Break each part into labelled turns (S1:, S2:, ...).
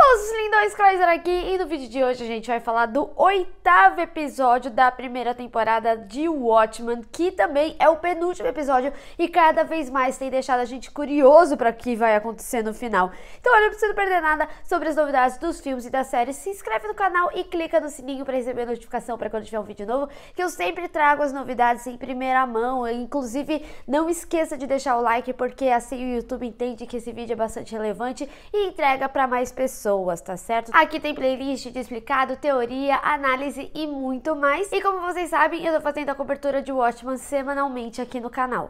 S1: Fala, seus lindões, Chrysler aqui, e no vídeo de hoje a gente vai falar do 8º episódio da primeira temporada de Watchmen, que também é o penúltimo episódio e cada vez mais tem deixado a gente curioso para o que vai acontecer no final. Então, olha, não precisa perder nada sobre as novidades dos filmes e das séries, se inscreve no canal e clica no sininho para receber notificação para quando tiver um vídeo novo, que eu sempre trago as novidades em primeira mão. Inclusive, não esqueça de deixar o like, porque assim o YouTube entende que esse vídeo é bastante relevante e entrega para mais pessoas, tá certo? Aqui tem playlist de explicado, teoria, análise e muito mais. E como vocês sabem, eu tô fazendo a cobertura de Watchmen semanalmente aqui no canal.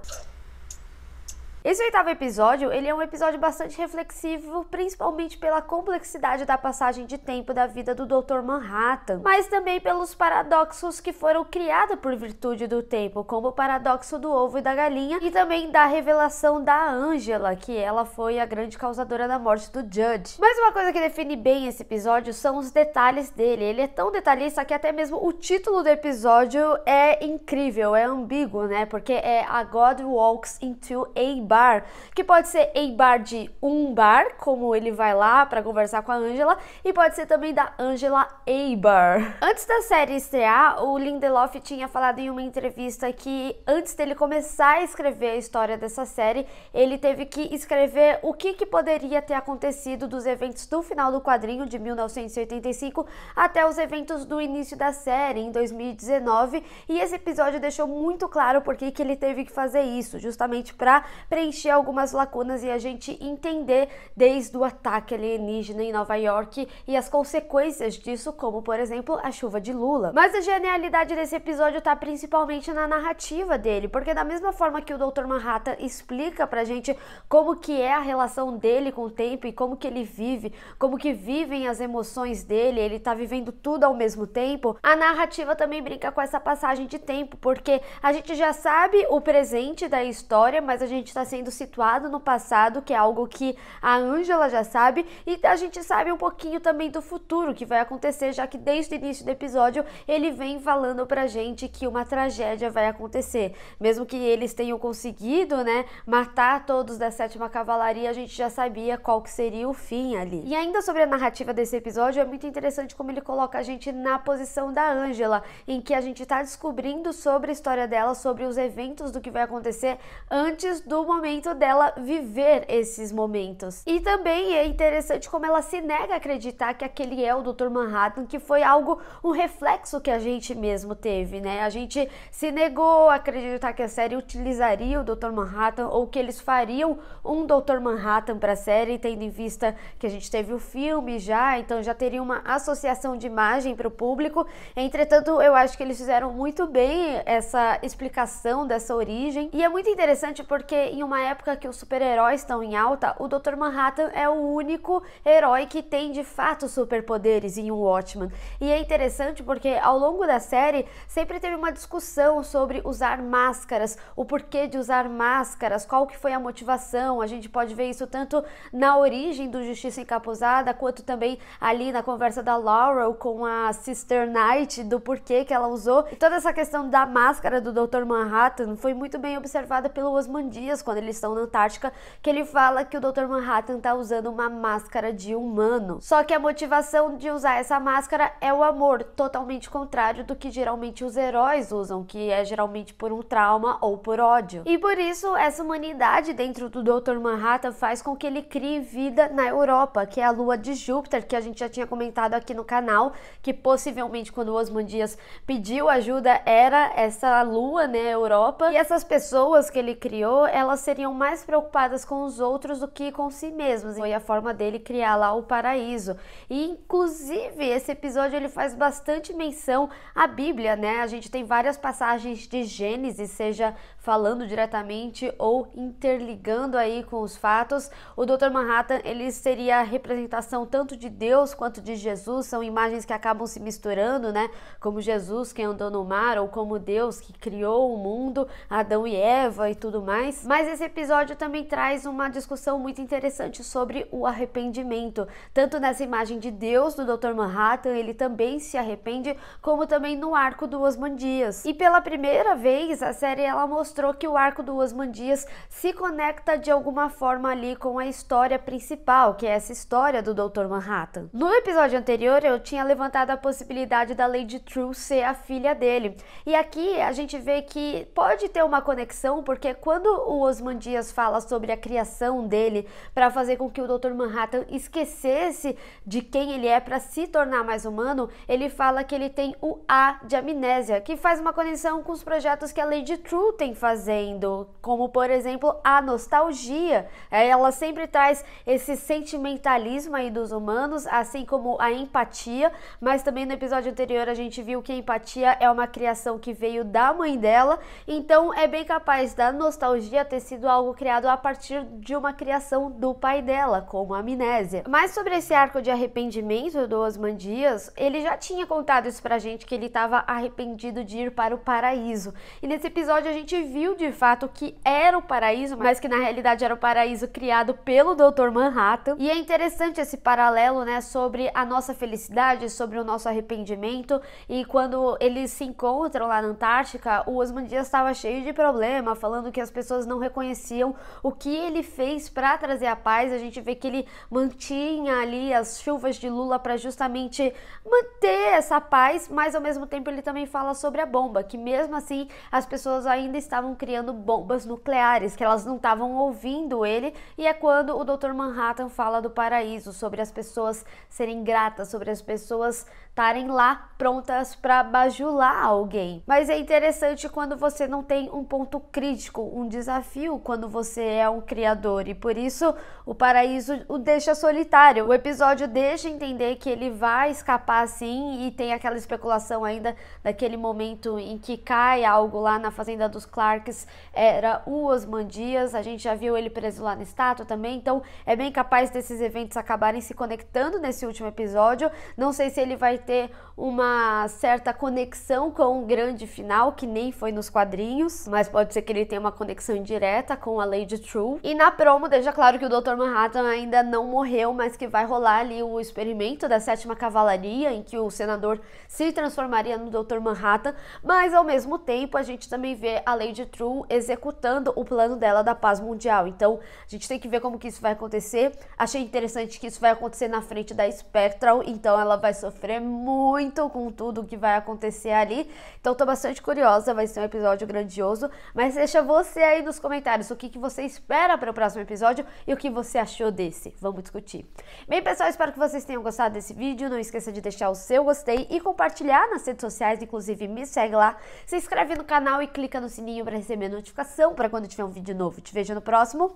S1: Esse 8º episódio, ele é um episódio bastante reflexivo, principalmente pela complexidade da passagem de tempo da vida do Dr. Manhattan, mas também pelos paradoxos que foram criados por virtude do tempo, como o paradoxo do ovo e da galinha, e também da revelação da Angela, que ela foi a grande causadora da morte do Judge. Mas uma coisa que define bem esse episódio são os detalhes dele. Ele é tão detalhista que até mesmo o título do episódio é incrível, é ambíguo, né? Porque é A God Walks into a Bar, que pode ser a bar de um bar, como ele vai lá para conversar com a Angela, e pode ser também da Angela a bar. Antes da série estrear, o Lindelof tinha falado em uma entrevista que antes dele começar a escrever a história dessa série, ele teve que escrever o que poderia ter acontecido dos eventos do final do quadrinho de 1985 até os eventos do início da série em 2019, e esse episódio deixou muito claro por que ele teve que fazer isso, justamente para preencher algumas lacunas e a gente entender desde o ataque alienígena em Nova York e as consequências disso, como por exemplo a chuva de Lula. Mas a genialidade desse episódio tá principalmente na narrativa dele, porque da mesma forma que o Dr. Manhattan explica pra gente como que é a relação dele com o tempo e como que ele vive, como que vivem as emoções dele, ele tá vivendo tudo ao mesmo tempo, a narrativa também brinca com essa passagem de tempo, porque a gente já sabe o presente da história, mas a gente tá sendo situado no passado, que é algo que a Angela já sabe, e a gente sabe um pouquinho também do futuro que vai acontecer, já que desde o início do episódio ele vem falando pra gente que uma tragédia vai acontecer. Mesmo que eles tenham conseguido, né, matar todos da 7ª Cavalaria, a gente já sabia qual que seria o fim ali. E ainda sobre a narrativa desse episódio, é muito interessante como ele coloca a gente na posição da Angela, em que a gente tá descobrindo sobre a história dela, sobre os eventos do que vai acontecer antes do momento dela viver esses momentos. E também é interessante como ela se nega a acreditar que aquele é o Dr. Manhattan, que foi algo, um reflexo que a gente mesmo teve, né? A gente se negou a acreditar que a série utilizaria o Dr. Manhattan ou que eles fariam um Dr. Manhattan para a série, tendo em vista que a gente teve o filme já, então já teria uma associação de imagem para o público. Entretanto, eu acho que eles fizeram muito bem essa explicação dessa origem, e é muito interessante porque em uma época que os super-heróis estão em alta, o Dr. Manhattan é o único herói que tem de fato superpoderes em Watchmen. E é interessante porque ao longo da série sempre teve uma discussão sobre usar máscaras, o porquê de usar máscaras, qual que foi a motivação. A gente pode ver isso tanto na origem do Justiça Encapuzada, quanto também ali na conversa da Laurel com a Sister Night, do porquê que ela usou. E toda essa questão da máscara do Dr. Manhattan foi muito bem observada pelo Osman Dias quando eles estão na Antártica, que ele fala que o Dr. Manhattan tá usando uma máscara de humano. Só que a motivação de usar essa máscara é o amor, totalmente contrário do que geralmente os heróis usam, que é geralmente por um trauma ou por ódio. E por isso, essa humanidade dentro do Dr. Manhattan faz com que ele crie vida na Europa, que é a lua de Júpiter, que a gente já tinha comentado aqui no canal, que possivelmente quando o Osman Dias pediu ajuda era essa lua, né, Europa, e essas pessoas que ele criou, elas seriam mais preocupadas com os outros do que com si mesmas. Foi a forma dele criar lá o paraíso. E inclusive esse episódio ele faz bastante menção à Bíblia, né? A gente tem várias passagens de Gênesis, seja falando diretamente ou interligando aí com os fatos. O Dr. Manhattan, ele seria a representação tanto de Deus quanto de Jesus, são imagens que acabam se misturando, né? Como Jesus que andou no mar, ou como Deus que criou o mundo, Adão e Eva e tudo mais. Mas esse episódio também traz uma discussão muito interessante sobre o arrependimento. Tanto nessa imagem de Deus do Dr. Manhattan, ele também se arrepende, como também no arco do Osman Dias. E pela primeira vez, a série ela mostrou mostrou que o arco do Ozymandias se conecta de alguma forma ali com a história principal, que é essa história do Dr. Manhattan. No episódio anterior eu tinha levantado a possibilidade da Lady Trill ser a filha dele, e aqui a gente vê que pode ter uma conexão, porque quando o Ozymandias fala sobre a criação dele para fazer com que o Dr. Manhattan esquecesse de quem ele é para se tornar mais humano, ele fala que ele tem o A de amnésia, que faz uma conexão com os projetos que a Lady Trill tem fazendo, como por exemplo a nostalgia. Ela sempre traz esse sentimentalismo aí dos humanos, assim como a empatia, mas também no episódio anterior a gente viu que a empatia é uma criação que veio da mãe dela, então é bem capaz da nostalgia ter sido algo criado a partir de uma criação do pai dela, como a amnésia. Mas sobre esse arco de arrependimento do Ozymandias, ele já tinha contado isso pra gente, que ele estava arrependido de ir para o paraíso. E nesse episódio a gente viu de fato que era o paraíso, mas que na realidade era o paraíso criado pelo Dr. Manhattan. E é interessante esse paralelo, né, sobre a nossa felicidade, sobre o nosso arrependimento. E quando eles se encontram lá na Antártica, o Ozymandias estava cheio de problema, falando que as pessoas não reconheciam o que ele fez para trazer a paz. A gente vê que ele mantinha ali as chuvas de Lula para justamente manter essa paz, mas ao mesmo tempo ele também fala sobre a bomba, que mesmo assim as pessoas ainda estavam criando bombas nucleares, que elas não estavam ouvindo ele. E é quando o Dr. Manhattan fala do paraíso, sobre as pessoas serem gratas, sobre as pessoas estarem lá prontas para bajular alguém. Mas é interessante quando você não tem um ponto crítico, um desafio, quando você é um criador, e por isso o paraíso o deixa solitário. O episódio deixa entender que ele vai escapar sim, e tem aquela especulação ainda daquele momento em que cai algo lá na fazenda dos Clarks, era o Ozymandias. A gente já viu ele preso lá na estátua também, então é bem capaz desses eventos acabarem se conectando nesse último episódio. Não sei se ele vai ter uma certa conexão com o grande final, que nem foi nos quadrinhos, mas pode ser que ele tenha uma conexão indireta com a Lady Trill. E na promo deixa claro que o Dr. Manhattan ainda não morreu, mas que vai rolar ali o experimento da 7ª Cavalaria, em que o senador se transformaria no Dr. Manhattan, mas ao mesmo tempo a gente também vê a Lady Trill executando o plano dela da paz mundial. Então a gente tem que ver como que isso vai acontecer. Achei interessante que isso vai acontecer na frente da Spectral, então ela vai sofrer muito com tudo que vai acontecer ali. Então tô bastante curiosa, vai ser um episódio grandioso, mas deixa você aí nos comentários o que você espera para o próximo episódio e o que você achou desse. Vamos discutir. Bem, pessoal, espero que vocês tenham gostado desse vídeo. Não esqueça de deixar o seu gostei e compartilhar nas redes sociais, inclusive me segue lá, se inscreve no canal e clica no sininho para receber notificação para quando tiver um vídeo novo. Te vejo no próximo.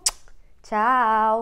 S1: Tchau!